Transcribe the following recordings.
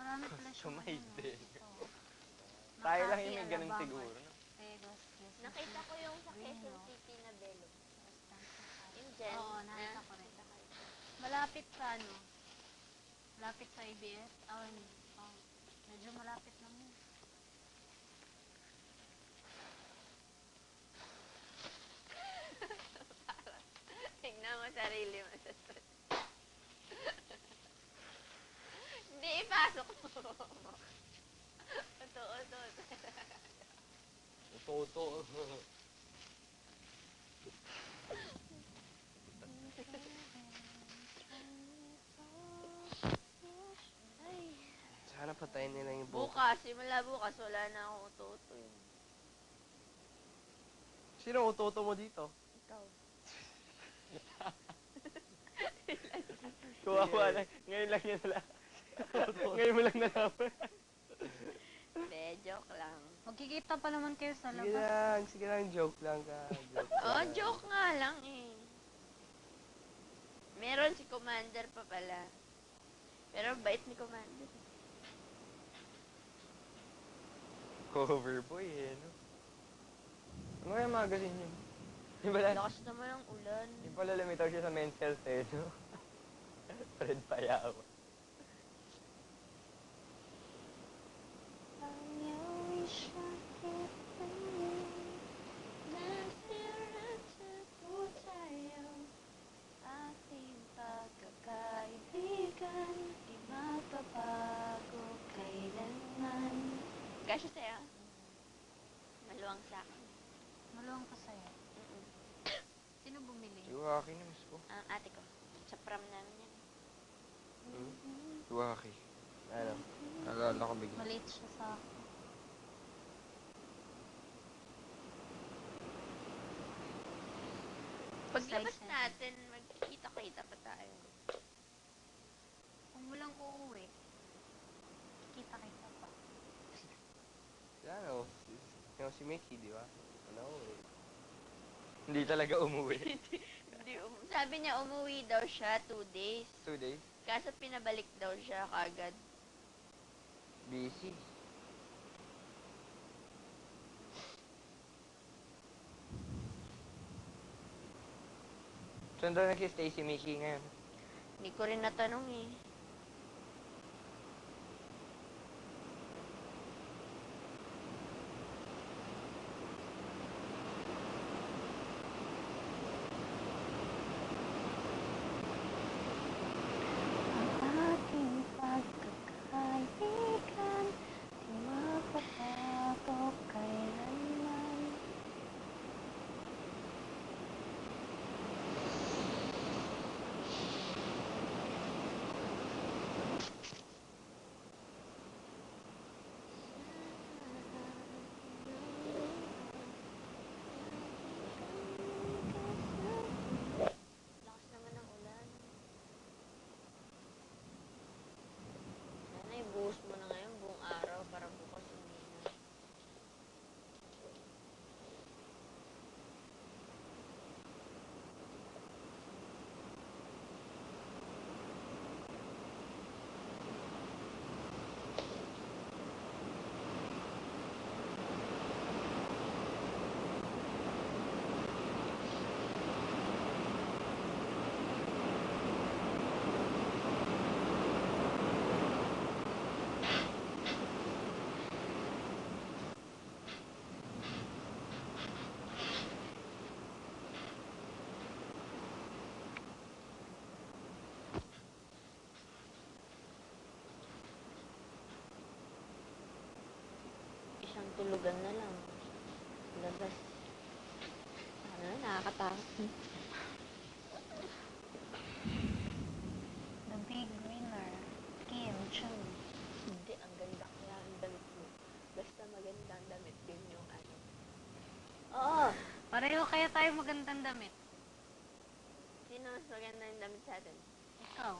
Marami pala siyang Sumay ano, din. ito. Tayo lang yung Makati, may ganun Alabang, siguro, no? Vegas, Quezon Nakita ko yung sa Green Quezon Hills, City na Belo. Constance, Yung dyan. oo, nakita ko rin. Malapit sa ano? Malapit sa ABS? Oh, medyo malapit lang yun. Tignan mo sarili mo sa Hindi, ipasok mo. Totoo. Toto. Ay. Sana patayin nila yung buko. Simula bukas, wala na akong uto-uto yun. Sino utoto mo dito? Ikaw. Kuwawa lang. Ngayon lang yan nala. Ngayon mo lang nalaman. Hindi, joke lang. Magkikita pa naman kayo sa Sige labas. lang, sige lang, joke lang ka. Oh, joke nga lang eh. Meron si Commander pa pala. Pero bait ni Commander. Cover boy eh, no? Ano kaya magazine yun? Yung pala, Lakas naman ang ulan. yung pala lumitaw siya sa men's health eh, no? Fred Payaw. Ating pagkakaibigan, di magbabago kailanman. Kasya sa'yo? Maluwang sa akin. Maluwang ka sa'yo. Sino bumili? Iwaki na, mas ko. Ang ate ko. Sa prom namin yan. Iwaki. Ano? Nalala ko bigla. Maliit siya sa akin. Paglabas Size natin, magkikita-kita pa tayo. Kung walang uuwi, kita-kita pa. Ano? Si Mickey, di ba? Ano? Hindi talaga umuwi. Sabi niya, umuwi daw siya 2 days. 2 days. Kaso pinabalik daw siya kagad. Busy. Saan daw nag-stay si Mickey ngayon? Hindi ko rin natanong eh. Ang ating pagkakaibigan, di magbabago kailanman. Lakas naman ng ulan. Sana ibuhos mo na ngayon buong araw para bukas hindi na. Isang tulugan na lang. Labas. Ano, nakakatakot. The big winner, Kim Chung. Hindi, ang ganda kaya ang damit mo. Basta magandang damit din yung ano. Oo! Pareho kaya tayo magandang damit. Sino mas maganda yung damit sa atin? Ikaw.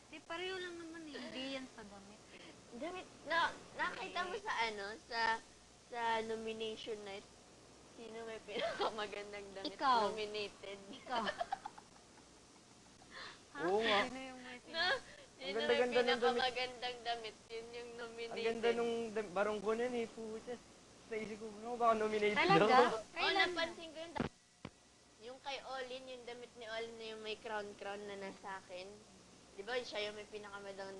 Di pareho lang naman eh. Hindi yan sa damit. Damit, nakita mo sa ano, sa nomination night, sino may pinakamagandang damit Ikaw. nominated? Ikaw. Ha? Oo nga. Sino yung may No, Sino may ganda-ganda ng damit. pinakamagandang damit? Yun yung nominated. Ang ganda nung barong ko nun eh, putas. Naisip ko, ano baka nominated Talaga? ako. Oo, Kailan napansin ko yung kay Olin, yung damit ni Olin na yung may crown na nasa akin. Di ba, siya yung may pinakamagandang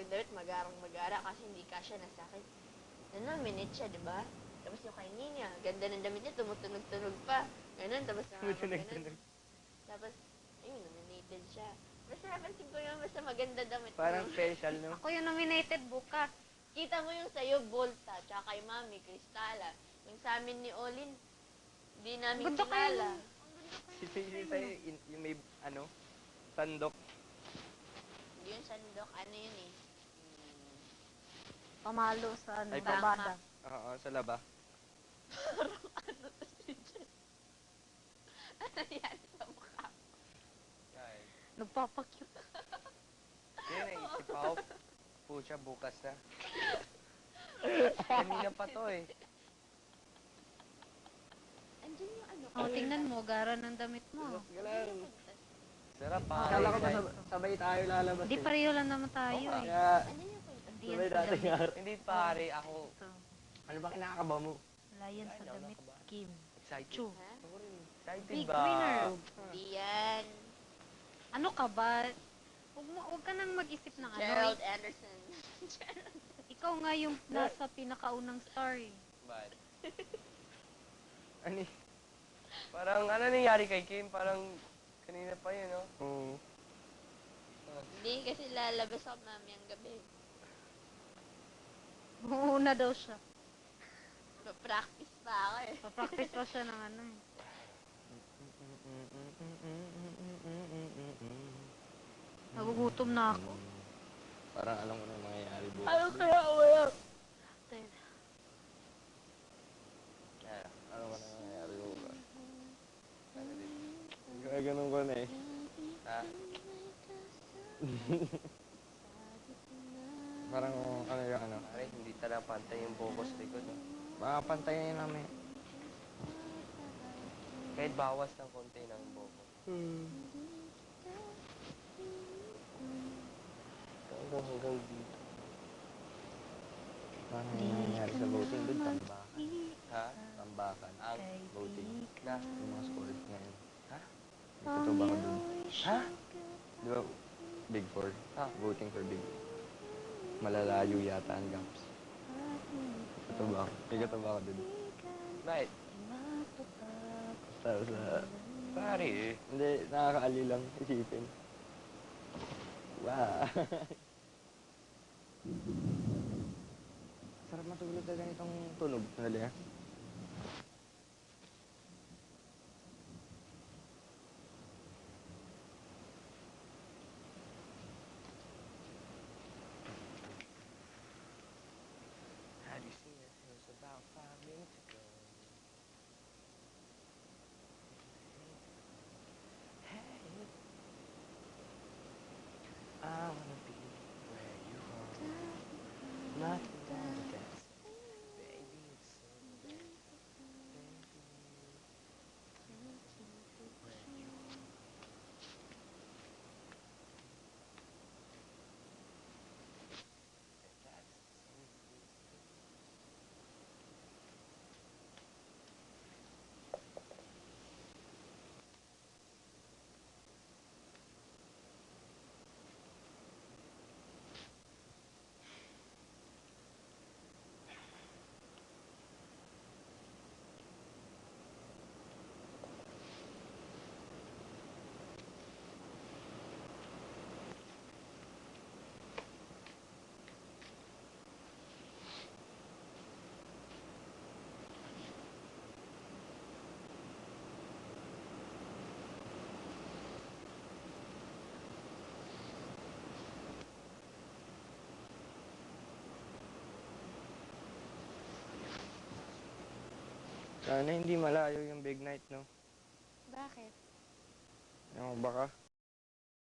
damit, magarang-magara, kasi hindi kasya nasa akin. Na-nominate siya, di ba? Tapos yung kay Nina, ganda ng damit niya, tumutunog-tunog pa. Ganun, tapos Tunog-tunog. Tapos, ayun, nominated siya. Basta napansin ko yung basta maganda damit Parang mo. special, no? Ako yung nominated bukas. Kita mo yung sa'yo, Volta, tsaka kay Mami, Cristala. Yung sa amin ni Olin, di namin Ganda kayo kilala. nung- Si sa'yo, yung may, ano, sandok. Hindi yung sandok, ano yun eh. Pamalo sa ano, Ay, babada. Oo, sa laba. Ano to si Jen? Ano yan sa mukha? Ay, Nagpapakyut. yun, naisip ako. Pucha, bukas na. Kanina pa to eh. Andiyan yung ano Oh, tingnan mo, gara ng damit mo. Galang. Sarap pa. Kala ko ba sabay tayo lalabas Hindi pareho lang naman tayo eh. Kaya, Andiyan yung kwento. Hindi yan sabay sa dating damit. araw. hindi pare, ako Ito. Ano ba kinakaba mo? Wala yan sa damit. Kim. excited. Chu. Ha? Ako rin, excited Big ba? winner. Hindi yan. Ano ka ba? Huwag ka nang mag-isip ng ano. Gerald Anderson. Ikaw nga yung nasa pinakaunang star eh. Bad. Ani? Parang ano nangyari kay Kim? Parang kanina pa yun, no? Oo. Hindi, kasi lalabas ako mamayang gabi. Una daw siya. Practice pa ako eh. Pa-practice pa siya ng ano eh. Nagugutom na ako. Parang alam ko na yung mangyayari bukas. kaya wala? Alam ko na yung mangyayari bukas. Ano din? Kaya ganun ko na eh. Ha? Parang ano yung ano. Pare, hindi talaga pantay yung focus likod, no? Baka pantayin namin. Kahit bawas ng konti ng focus. Hanggang dito. Parang yung nangyayari sa voting doon, tambakan. Ha? Tambakan. Ang Voting. na? Yung mga scores ngayon. Ha? May katuba ko doon. Ha? Di ba, Big Four? Voting for Big Four. Malalayo yata ang gaps. Katuba ko. May katuba ko doon. Bakit? Tapos, Pare, eh. hindi, nakakaali lang isipin. Wow. Sarap matulog na ganitong tunog. Sandali ha. Have you seen it? It was about 5 minutes ago. Hey, I wanna be where you are. Nothing more than that. Baby, it's so bad. Baby, where you are. That's Sana hindi malayo yung big night, no? Bakit? Yung baka